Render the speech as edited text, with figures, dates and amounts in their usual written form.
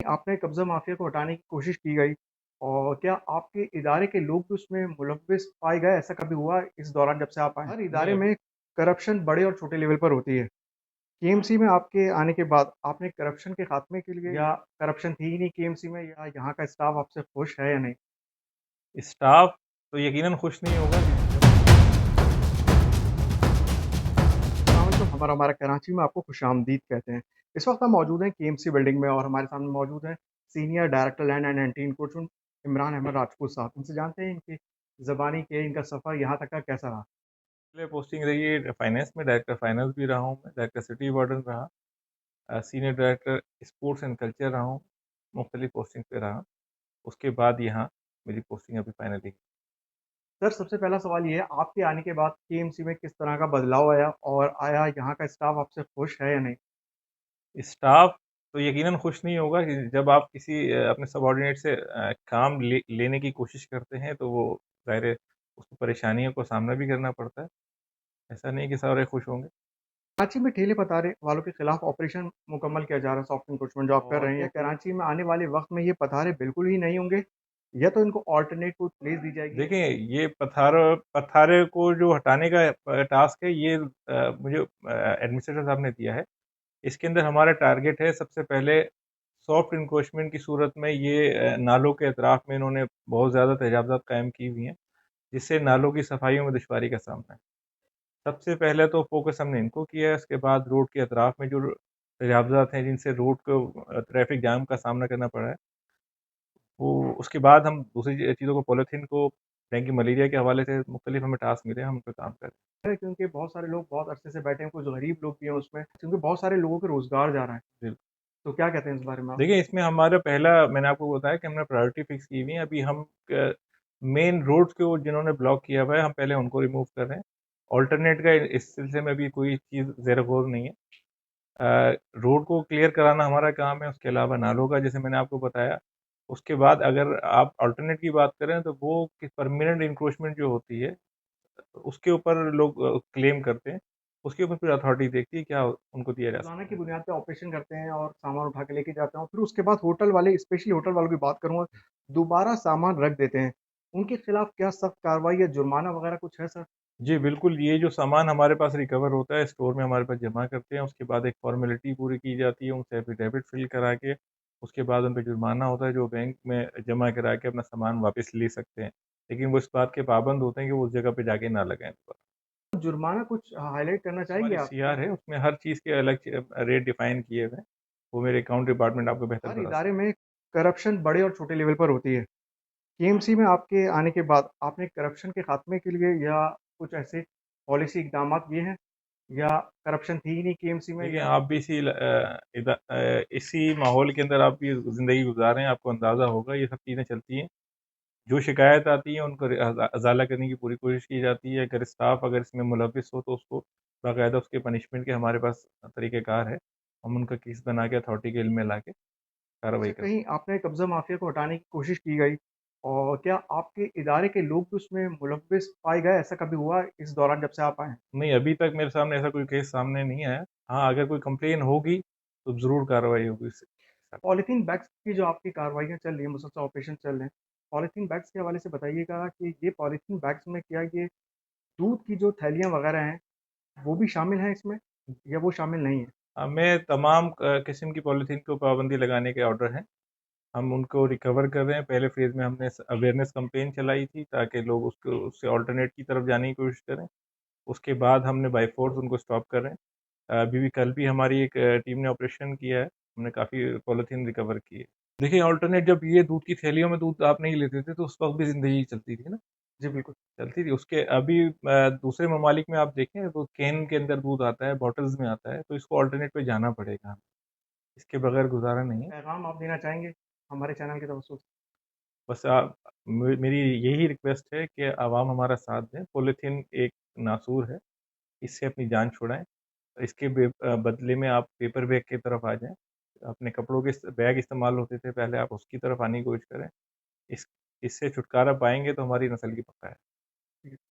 आपने कब्ज़ा माफ़िया को हटाने की कोशिश की गई और क्या आपके इदारे के लोग भी उसमें मुलव्विस पाए गए? ऐसा कभी हुआ इस दौरान जब से आप आए हैं? हर नहीं इदारे अभी में करप्शन बड़े और छोटे लेवल पर होती है। केएमसी में आपके आने के बाद आपने करप्शन के खात्मे के लिए या करप्शन थी ही नहीं केएमसी में या यहाँ का स्टाफ आपसे खुश है या नहीं? स्टाफ तो यकीनन खुश नहीं होगा अस्सलाम वालेकुम, हमारा कराची में आपको खुशामदीद कहते हैं। इस वक्त हम मौजूद हैं केएमसी बिल्डिंग में और हमारे सामने मौजूद हैं senior director land and anti encroachment Imran Ahmed Rajput साहब। इनसे जानते हैं इनकी ज़बानी के इनका सफ़र यहाँ तक का कैसा रहा? पहले पोस्टिंग रही है फाइनेंस में, डायरेक्टर फाइनेंस भी रहा हूँ मैं, डायरेक्टर सिटी वार्डन रहा, senior director sports and culture रहा हूँ, मुख्तलिफ पोस्टिंग पे रहा। उसके बाद यहाँ मेरी पोस्टिंग अभी फाइनली। सर, सबसे पहला सवाल ये है, आपके आने के बाद केएमसी में किस तरह का बदलाव आया और आया यहाँ का स्टाफ आपसे खुश है या नहीं? स्टाफ तो यकीनन खुश नहीं होगा कि जब आप किसी अपने सबॉर्डिनेट से काम लेने की कोशिश करते हैं तो वो ज़ाहिर है उसको परेशानियों का सामना भी करना पड़ता है। ऐसा नहीं कि सारे खुश होंगे। कराची में ठेले पतारे वालों के खिलाफ ऑपरेशन मुकम्मल किया जा रहा है, सॉफ्ट एनक्रोचमेंट जो आप कर और रहे हैं, या तो कराची में आने वाले वक्त में ये पतारे बिल्कुल ही नहीं होंगे या तो इनको ऑल्टरनेट कोई प्लेस दी जाएगी? देखिए, ये पथारे को जो हटाने का टास्क है, ये मुझे एडमिनिस्ट्रेटर साहब ने दिया है। इसके अंदर हमारा टारगेट है सबसे पहले सॉफ्ट इनक्रोचमेंट की सूरत में ये नालों के अतराफ में इन्होंने बहुत ज़्यादा तजावज़ात कायम की हुई हैं, जिससे नालों की सफाइयों में दुश्वारी का सामना है। सबसे पहले तो फोकस हमने इनको किया है, उसके बाद रोड के अतराफ में जो तजावज़ात हैं जिनसे रोड को ट्रैफिक जाम का सामना करना पड़ा है, वो उसके बाद हम दूसरी चीज़ों को पॉलीथीन को, डेंगू मलेरिया के हवाले से मुख्तलिफ हमें टास्क मिले हैं, हम उन पे काम कर रहे हैं। है क्योंकि बहुत सारे लोग बहुत अरसे से बैठे हैं, कुछ गरीब लोग भी हैं उसमें, क्योंकि बहुत सारे लोगों के रोज़गार जा रहा है। बिल्कुल। तो क्या कहते हैं इस बारे में आप? देखिए, इसमें हमारा पहला मैंने आपको बताया कि हमने प्रायोरिटी फिक्स की हुई है। अभी हम मेन रोड्स को जिन्होंने ब्लॉक किया हुआ है, हम पहले उनको रिमूव कर रहे हैं। ऑल्टरनेट का इस सिलसिले में अभी कोई चीज़ ज़ेर गौर नहीं है। रोड को क्लियर कराना हमारा काम है, उसके अलावा नालों का जैसे मैंने आपको बताया। उसके बाद अगर आप अल्टरनेट की बात करें तो वो कि परमानेंट इंक्रोचमेंट जो होती है, उसके ऊपर लोग क्लेम करते हैं। उसके ऊपर फिर अथॉरिटी देखती है क्या उनको दिया जा रोज़ाना सकता की है। बुनियाद पे ऑपरेशन करते हैं और सामान उठा के लेके जाते हैं और फिर उसके बाद होटल वाले, स्पेशली होटल वालों की बात करूँगा, दोबारा सामान रख देते हैं। उनके खिलाफ क्या सख्त कार्रवाई या जुर्माना वगैरह कुछ है सर? जी, बिल्कुल, ये जो सामान हमारे पास रिकवर होता है, स्टोर में हमारे पास जमा करते हैं, उसके बाद एक फ़ॉर्मेलिटी पूरी की जाती है, उनसे एफ़िडेविट फ़िल करा के, उसके बाद उन पे जुर्माना होता है, जो बैंक में जमा करा के अपना सामान वापस ले सकते हैं। लेकिन वो इस बात के पाबंद होते हैं कि वो उस जगह पे जाके ना लगाएँ दोबारा। जुर्माना कुछ हाइलाइट करना चाहेंगे हमारी आप? सीआर है, उसमें हर चीज़ के अलग रेट डिफ़ाइन किए हुए हैं। वो मेरे अकाउंट डिपार्टमेंट आपको बेहतर हर बता इदारे सकता में करप्शन बड़े और छोटे लेवल पर होती है। केएमसी में आपके आने के बाद आपने करप्शन के खात्मे के लिए या कुछ ऐसे पॉलिसी इकदामात किए हैं या करप्शन थी ही नहीं केएमसी है। में देखिए, या आप भी इसी माहौल के अंदर आप भी ज़िंदगी गुज़ार रहे हैं, आपको अंदाज़ा होगा ये सब चीज़ें चलती हैं। जो शिकायत आती है उनको अज़ाला करने की पूरी कोशिश की जाती है। अगर स्टाफ अगर इसमें मुलविस हो तो उसको बाकायदा उसके पनिशमेंट के हमारे पास तरीक़ेकार है। हम उनका केस बना के अथॉरिटी के इल्म में लाके कार्रवाई से करते कहीं आपने कब्ज़ा माफ़िया को हटाने की कोशिश की गई और क्या आपके इदारे के लोग भी उसमें मुलव्विस पाए गए? ऐसा कभी हुआ इस दौरान जब से आप आए हैं? हैं। नहीं, अभी तक मेरे सामने ऐसा कोई केस सामने नहीं आया। हाँ, अगर कोई कंप्लेन होगी तो ज़रूर कार्रवाई होगी इससे। पॉलीथीन बैग्स की जो आपकी कार्रवाइयाँ चल रही हैं, मुसलसल ऑपरेशन चल रहे हैं, पॉलीथीन बैग्स के हवाले से बताइएगा कि ये पॉलीथीन बैग्स में क्या ये दूध की जो थैलियाँ वगैरह हैं, वो भी शामिल हैं इसमें या वो शामिल नहीं है? हमें तमाम किस्म की पॉलीथीन को पाबंदी लगाने के ऑर्डर हैं। हम उनको रिकवर कर रहे हैं। पहले फ़ेज़ में हमने अवेयरनेस कैंपेन चलाई थी ताकि लोग उसको उससे अल्टरनेट की तरफ जाने की कोशिश करें। उसके बाद हमने बाय फ़ोर्स उनको स्टॉप कर रहे हैं। अभी भी कल भी हमारी एक टीम ने ऑपरेशन किया है। हमने काफ़ी पॉलीथीन रिकवर की है। देखिए, अल्टरनेट जब ये दूध की थैलियों में दूध आप नहीं लेते थे तो उस वक़्त भी ज़िंदगी चलती थी ना, जी, बिल्कुल। चलती थी। उसके अभी दूसरे ममालिक में आप देखें तो कैन के अंदर दूध आता है, बॉटल्स में आता है, तो इसको अल्टरनेट पे जाना पड़ेगा हमें। इसके बगैर गुज़ारा नहीं है। पैगाम आप देना चाहेंगे हमारे चैनल की तरफ से? बस मेरी यही रिक्वेस्ट है कि आवाम हमारा साथ दें। पॉलीथीन एक नासूर है, इससे अपनी जान छुड़ाएँ। इसके बदले में आप पेपर बैग की तरफ आ जाएँ। अपने कपड़ों के बैग इस्तेमाल होते थे पहले, आप उसकी तरफ आने की कोशिश करें। इस इससे छुटकारा पाएँगे तो हमारी नस्ल की पक्का है।